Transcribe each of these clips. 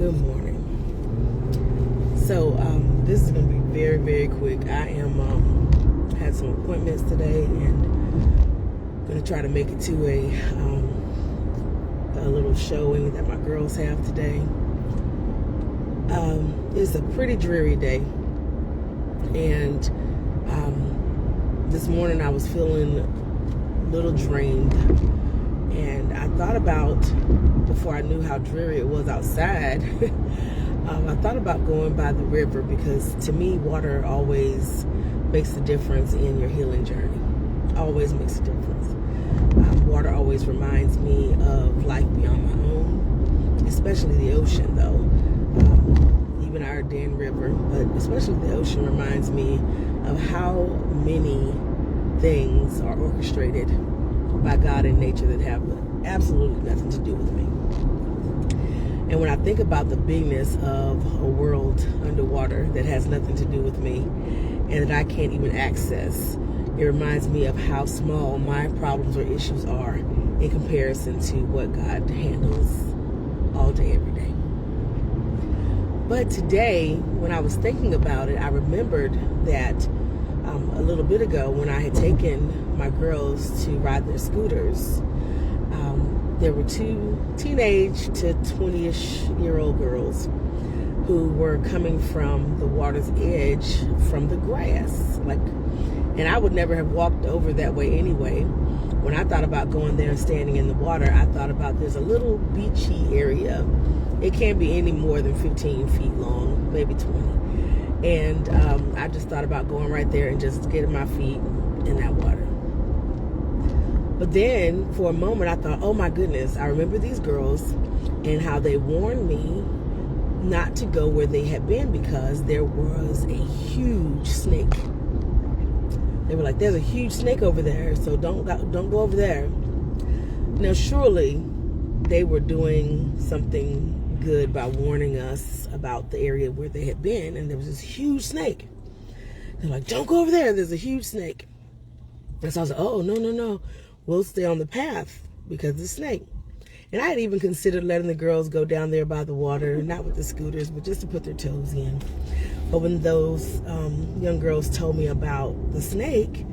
Good morning. So this is going to be very, very quick. I am had some appointments today and going to try to make it to a little showing that my girls have today. It's a pretty dreary day, and this morning I was feeling a little drained, and I thought about, before I knew how dreary it was outside, I thought about going by the river, because to me water always makes a difference in your healing journey. Always makes a difference. Water always reminds me of life beyond my own, especially the ocean though. Even our Ardennes River, but especially the ocean reminds me of how many things are orchestrated by God and nature that have absolutely nothing to do with me. And when I think about the bigness of a world underwater that has nothing to do with me and that I can't even access, it reminds me of how small my problems or issues are in comparison to what God handles all day, every day. But today, when I was thinking about it, I remembered that a little bit ago when I had taken my girls to ride their scooters, there were two teenage to 20-ish year old girls who were coming from the water's edge from the grass. And I would never have walked over that way anyway. When I thought about going there and standing in the water, I thought about there's a little beachy area. It can't be any more than 15 feet long, maybe 20. And I just thought about going right there and just getting my feet in that water. But then for a moment I thought, oh my goodness, I remember these girls and how they warned me not to go where they had been because there was a huge snake. They were like, there's a huge snake over there, so don't go over there. Now surely they were doing something good by warning us about the area where they had been, and there was this huge snake. They're like, don't go over there, there's a huge snake. And so I was like, oh, no, we'll stay on the path because of the snake. And I had even considered letting the girls go down there by the water, not with the scooters, but just to put their toes in. But when those young girls told me about the snake,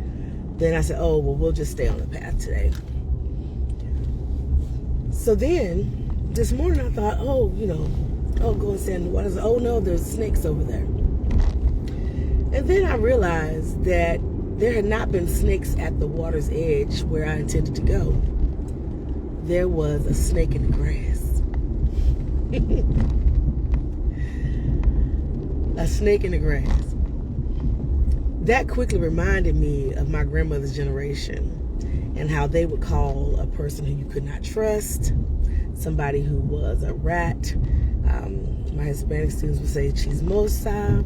then I said, oh, well, we'll just stay on the path today. So then this morning I thought, go and stand in the water. I said, oh no, there's snakes over there. And then I realized that there had not been snakes at the water's edge where I intended to go. There was a snake in the grass. A snake in the grass. That quickly reminded me of my grandmother's generation and how they would call a person who you could not trust, somebody who was a rat. My Hispanic students would say chismosa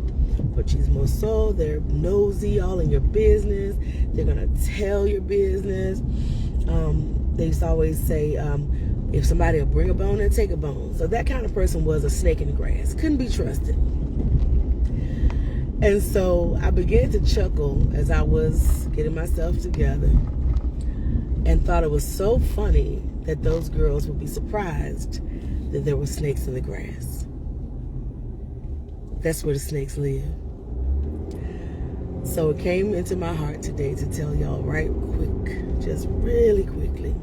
or chismoso. They're nosy, all in your business. They're going to tell your business. They used to always say, if somebody will bring a bone, they'll take a bone. So that kind of person was a snake in the grass. Couldn't be trusted. And so I began to chuckle as I was getting myself together and thought it was so funny that those girls would be surprised that there were snakes in the grass. That's where the snakes live. So it came into my heart today to tell y'all right quick, just really quickly,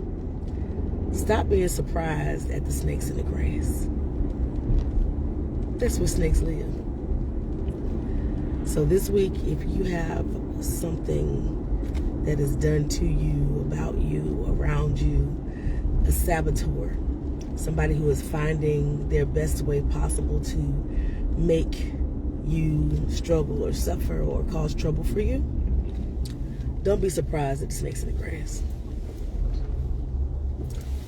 stop being surprised at the snakes in the grass. That's where snakes live. So this week, if you have something that is done to you, about you, around you, a saboteur, somebody who is finding their best way possible to make you struggle or suffer or cause trouble for you, don't be surprised at the snakes in the grass.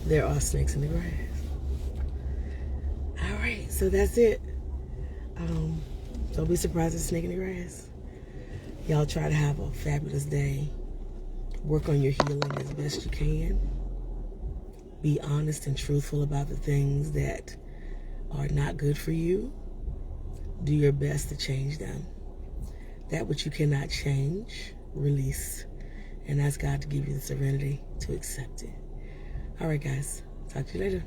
There are snakes in the grass. All right, so that's it. Don't be surprised at the snake in the grass. Y'all try to have a fabulous day. Work on your healing as best you can. Be honest and truthful about the things that are not good for you. Do your best to change them. That which you cannot change, release. And ask God to give you the serenity to accept it. All right, guys. Talk to you later.